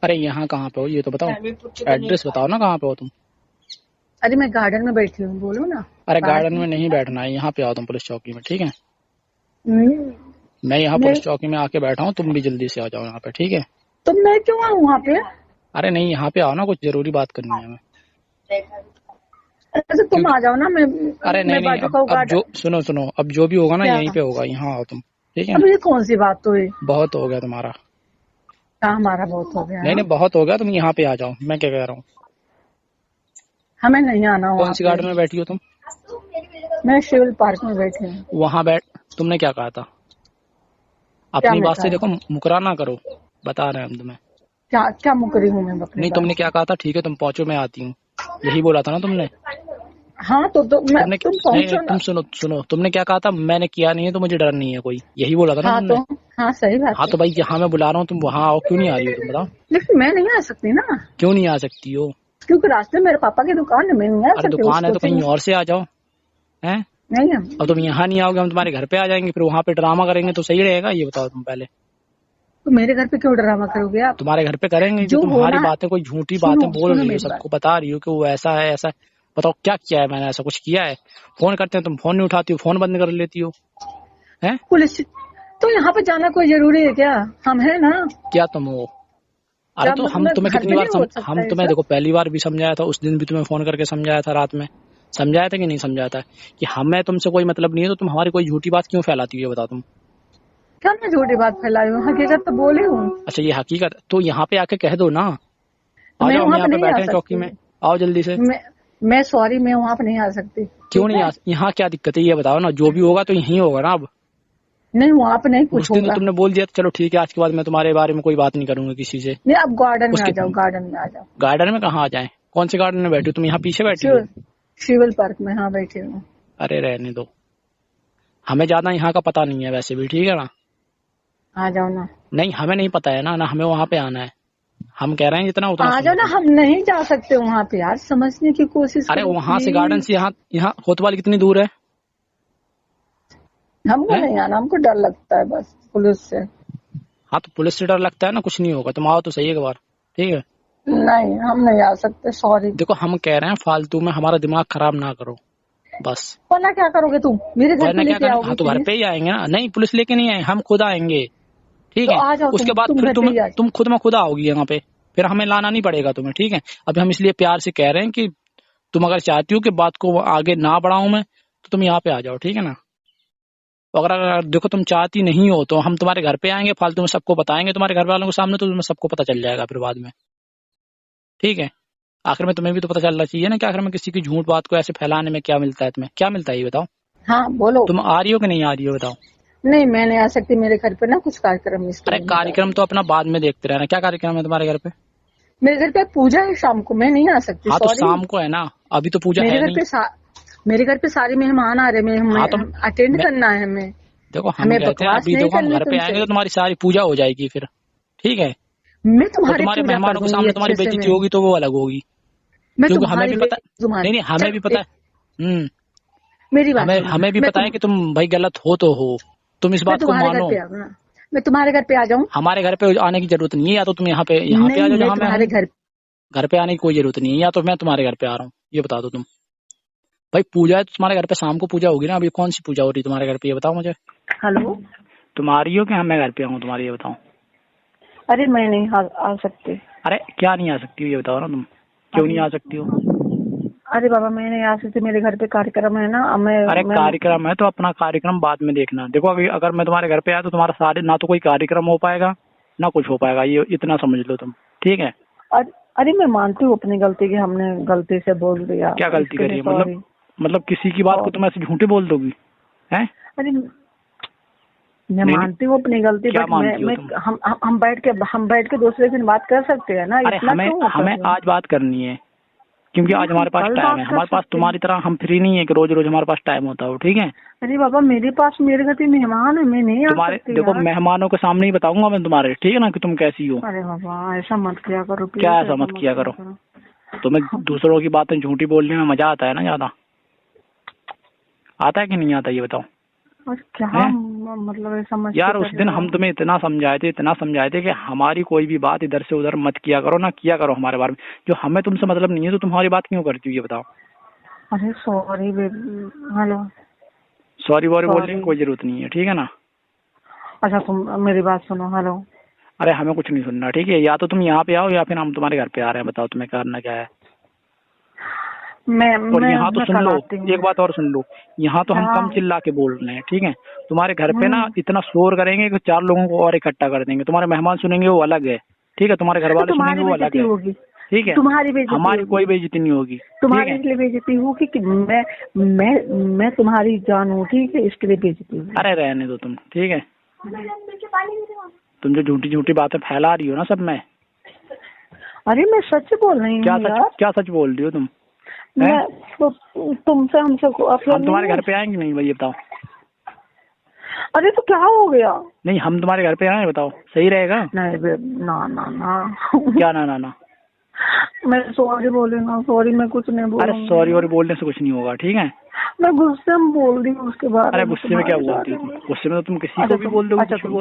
अरे यहाँ कहाँ पे हो ये तो बताओ, एड्रेस बताओ ना कहाँ पे हो तुम। अरे मैं गार्डन में बैठी हूँ, बोलो ना। अरे गार्डन में नहीं बैठना है, यहाँ पे आओ तुम पुलिस चौकी में, ठीक है। हम्म, मैं यहाँ मैं पुलिस चौकी में आके बैठा हूँ, तुम भी जल्दी से आ जाओ यहाँ पे, ठीक है। तो मैं क्यों आऊँ वहाँ पे? अरे नहीं, यहाँ पे आओ ना, कुछ जरूरी बात करनी है हमें। ऐसे तुम क्योंकि आ जाओ ना, मैं अरे नहीं मैं नहीं, बाजू का अब जो गार्डन। सुनो अब जो भी होगा ना क्या? यहीं पे होगा, यहाँ आओ तुम, ठीक है। अब ये कौन सी बात हुई? बहुत हो गया तुम्हारा। क्या हमारा बहुत हो गया नहीं है? नहीं, बहुत हो गया, तुम यहाँ पे आ जाओ, मैं क्या कह रहा हूँ। हमें नहीं आना कौन वहाँ सी पे। गार्डन में बैठी हो तुम? मैं सिविल पार्क में बैठी हूँ। वहां बैठ, तुमने क्या कहा था? क्या अपनी मैं बात से कहा? देखो मुकरा ना करो, बता रहे हैं हम तुम्हें। क्या क्या मुकरी हूँ मैं अपनी नहीं बात तुमने से? क्या कहा था, ठीक है तुम पहुंचो मैं आती हूँ, यही बोला था ना तुमने। हाँ तो मैं, तुमने तुम नहीं नहीं, पहुँचो तुम ना। सुनो सुनो, तुमने क्या कहा था, मैंने किया नहीं है तो मुझे डर नहीं है कोई, यही बोला था ना हाँ तो, तुमने। हाँ सही बात हाँ है। तो भाई यहाँ मैं बुला रहा हूँ, तुम वहां आओ, क्यों नहीं आ रही हो तुम बताओ। लेकिन मैं नहीं आ सकती ना, क्यों नहीं आ सकती हो? क्योंकि रास्ते में मेरे पापा की दुकान है, मैं नहीं आ अरे सकती उस दुकान है तो कोचिंग कहीं में। और से आ जाओ, हैं। नहीं अब तुम यहाँ नहीं आओगे, हम तुम्हारे घर पे आ जाएंगे, फिर वहां पे ड्रामा करेंगे तो सही रहेगा, ये बताओ तुम पहले। तो मेरे घर पे क्यों ड्रामा करोगे आप? तुम्हारे घर पे करेंगे जो जो तुम्हारी होना है। बातें, कोई झूठी बातें सुनो बोल सुनो रही हो, मेरी बात। सबको बता रही हो कि वो ऐसा है ऐसा है। बताओ क्या किया है मैंने, ऐसा कुछ किया है? फोन करते हैं तुम फोन नहीं उठाती हो, फोन बंद कर लेती हो, हैं। पुलिस, तो यहाँ पे जाना कोई जरूरी है क्या? हम है ना। क्या तुम हो? अरे क्या तो हम मतलब तुम्हें घर कितनी पे बार नहीं हो सकता हम है तुम्हें सब? देखो पहली बार भी समझाया था, उस दिन भी तुम्हें फोन करके समझाया था रात में, समझाया था कि नहीं समझाया था कि हमें तुमसे कोई मतलब नहीं है, तो तुम हमारी कोई झूठी बात क्यों फैलाती हो, ये बताओ तुम। क्या मैं झूठी बात फैलाई हूँ? हकीकत तो बोली हूँ। अच्छा ये हकीकत, तो यहाँ पे आके कह दो ना। तो आ मैं जाओ, हम वहाँ यहाँ पे पे नहीं आ बैठे हैं चौकी सकती। में, आओ जल्दी से। मैं सॉरी, मैं वहाँ पे नहीं आ सकती, क्यों ठीक नहीं है। आ, यहाँ क्या दिक्कत है ये बताओ ना, जो भी होगा तो यहीं होगा ना अब। नहीं वहाँ पे नहीं कुछ उस दिन तो होगा। तुमने बोल दिया चलो ठीक है, आज के बाद मैं तुम्हारे बारे में कोई बात नहीं करूंगा किसी से। नहीं आप गार्डन में आ उसके जाओ, गार्डन में आ जाओ। गार्डन में कहाँ आ जाए, कौन से गार्डन में बैठी हो तुम, यहाँ पीछे बैठी हो? सिविल सिविल पार्क में, हाँ बैठी हूँ। अरे रहने दो, हमें ज्यादा यहाँ का पता नहीं है वैसे भी, ठीक है ना। आ जाओ ना। नहीं हमें नहीं पता है ना हमें वहां पे आना है, हम कह रहे हैं जितना उतना आ सुनो जाओ ना, तुम। हम नहीं जा सकते वहाँ पे यार, समझने की कोशिश अरे करो वहां से गार्डन प्लीज। से यहाँ यहाँ कोतवाली कितनी दूर है? हमको हैं? नहीं आना, हमको डर लगता है बस पुलिस से। हाँ तो पुलिस से डर लगता है ना, कुछ नहीं होगा, तुम आओ तो सही एक बार, ठीक है। नहीं हम नहीं आ सकते, सॉरी। देखो हम कह रहे हैं फालतू में हमारा दिमाग खराब ना करो, बस। वरना क्या करोगे तुम, मेरे घर वरना पे क्या लेके करें, हाँ आओगे तो घर पुलिस? पे ही आएंगे ना, नहीं पुलिस लेके नहीं आए, हम खुद आएंगे, ठीक तो है। आ जाओ उसके बाद तुम फिर घर पे ही आ जाओ। तुम खुद में खुद आओगी यहाँ पे, फिर हमें लाना नहीं पड़ेगा तुम्हें, ठीक है। अभी हम इसलिए प्यार से कह रहे हैं कि तुम अगर चाहती हो कि बात को आगे ना बढ़ाऊं मैं, तो तुम यहाँ पे आ जाओ, ठीक है ना। तो अगर देखो तुम चाहती नहीं हो तो हम तुम्हारे घर पे आएंगे, फालतू में सबको बताएंगे तुम्हारे घर वालों के सामने, तो तुम्हें सबको पता चल जाएगा फिर बाद में, ठीक है। आखिर में तुम्हें भी तो पता चलना चाहिए ना कि आखिर में किसी की झूठ बात को ऐसे फैलाने में क्या मिलता है, तुम्हें क्या मिलता है ये बताओ। हाँ बोलो। तुम आ रही हो कि नहीं आ रही हो बताओ। नहीं मैं नहीं आ सकती, मेरे घर पे ना कुछ कार्यक्रम है, इसके अरे लिए नहीं जा कार्यक्रम रही। तो अपना बाद में देखते रहना, क्या कार्यक्रम है तुम्हारे घर पे? मेरे घर पे पूजा है शाम को, मैं नहीं आ सकती, हाँ तो सॉरी। शाम को है ना, अभी तो पूजा मेरे है घर नहीं। पे मेरे घर पे सारे मेहमान आ रहे हैं, हाँ तो हमें अटेंड मैं करना है हमें। देखो हम हमें कहते हैं बकवास अभी नहीं देखो हम करनी घर पे आएंगे तुमसे। तो तुम्हारी सारी पूजा हो जाएगी फिर, ठीक है। मैं और तुम्हारी तुम्हारे पूजा कर मेहमानों के दूंगी सामने तुम्हारी अच्छे से। बेइज्जती होगी तो वो अलग होगी, मैं क्योंकि हमें तुम्हारी भी पता, तुम्हारी नहीं नहीं हमें चल भी पता है। मेरी बात हमें सुनो। हमें भी मैं पता है कि तुम भाई गलत हो तो हो, तुम इस मैं बात को तुम्हारे घर मानो। पे आऊँ ना, मैं तुम्हारे घर पे आ जाऊँ? हमारे घर पे आने की जरूरत नहीं है, या तो तुम यहाँ पे आ नहीं जाओ मैं जहाँ मैं तुम्हारे हूँ। घर। घर पे आने की कोई जरूरत नहीं है, या तो मैं तुम्हारे घर पे आ रहा हूँ, ये बता दो तुम। भाई पूजा है तो तुम्हारे घर पे शाम को पूजा होगी ना, अभी कौन सी पूजा हो रही है तुम्हारे घर पे, ये बताओ मुझे। हेलो। तुम आ रही हो कि हाँ मैं घर पे आऊँ तुम्हारे, ये बताओ। अरे मैं नहीं आ सकती। अरे क्या नहीं आ सकती हो ये बताओ ना तुम, क्यों नहीं आ सकती हो? अरे बाबा मैं नहीं आ सकती, मेरे घर पे कार्यक्रम है ना, अरे मैं कार्यक्रम है तो अपना कार्यक्रम बाद में देखना। देखो अभी अगर मैं तुम्हारे घर पे आया तो तुम्हारा सारे ना तो कोई कार्यक्रम हो पाएगा ना कुछ हो पाएगा, ये इतना समझ लो तुम, ठीक है। अरे मैं मानती हूँ अपनी गलती की, हमने गलती से बोल दिया, क्या गलती इसके करी लिए है सॉरी। मतलब किसी की बात को सॉरी। तुम ऐसे झूठे बोल दोगी, हैं? अरे मैं नहीं नहीं, मानती हूँ अपनी गलती, क्या बट मानती हो मैं तुम? हम बैठ के दूसरे दिन बात कर सकते हैं ना, अरे इतना हमें क्यों हमें कर रहे हो? आज बात करनी है, क्योंकि नहीं आज हम हमारे पास कल टाइम है, बात कर हमारे पास सकते हैं। तुम्हारी तरह हम फ्री नहीं है कि रोज रोज हमारे पास टाइम होता हो, ठीक है। अरे बाबा मेरे पास, मेरे घर पे मेहमान है, मैं नहीं आ तुम्हारे सकती देखो यार। मेहमानों के सामने ही बताऊंगा मैं तुम्हारे, ठीक है ना, कि तुम कैसी हो। अरे बाबा ऐसा मत किया करो क्या प्लीज, ऐसा ऐसा मत मत किया किया करो, करो। तुम्हें दूसरों की बातें झूठी बोलने में मजा आता है ना ज्यादा, आता है कि नहीं आता ये बताओ, और क्या हैं? मतलब ये समझ यार उस दिन हम तुम्हें इतना समझाए थे कि हमारी कोई भी बात इधर से उधर मत किया करो, ना किया करो हमारे बारे में। जो हमें तुमसे मतलब नहीं है तो तुम्हारी बात क्यों करती हो ये बताओ। अरे सॉरी हेलो, सॉरी वॉरी बोलने की कोई जरूरत नहीं है, ठीक है ना। अच्छा तुम मेरी बात सुनो। हेलो, अरे हमें कुछ नहीं सुनना, ठीक है। या तो तुम यहाँ पे आओ या फिर हम तुम्हारे घर पे आ रहे हैं, बताओ तुम्हें करना क्या है। और यहाँ तो सुन लो, एक बात और सुन लो, यहाँ तो हम कम चिल्ला के बोल रहे हैं, ठीक है। तुम्हारे घर पे ना इतना शोर करेंगे कि 4 लोगों को और इकट्ठा कर देंगे। तुम्हारे मेहमान सुनेंगे वो अलग है, ठीक है। तुम्हारे घर वाले सुनेंगे वो अलग है, ठीक है। हमारी कोई बेइज्जती नहीं होगी, तुम्हारे इसलिए बेइज्जती होगी कि मैं तुम्हारी जान हूँ, ठीक है, इसके लिए बेइज्जती होगी। अरे रहने दो तुम, ठीक है। तुम जो झूठी झूठी बातें फैला रही हो ना सब में। अरे मैं सच बोल रही हूँ। क्या सच बोल रही हो तुम? मैं तो तुमसे हमसे हम तुम्हारे घर पे आएंगे नहीं, भाई बताओ। अरे तो क्या हो गया? नहीं, हम तुम्हारे घर पे आए, बताओ सही रहेगा? नहीं ना ना ना। क्या ना ना ना? मैं सॉरी बोली ना, सॉरी मैं कुछ नहीं बोल। अरे सॉरी और बोलने से कुछ नहीं होगा, ठीक है। मैं गुस्से में बोल रही हूँ उसके बाद। अरे गुस्से में क्या बोलती हो तुम? गुस्से में तो तुम किसी को भी बोल दोगे।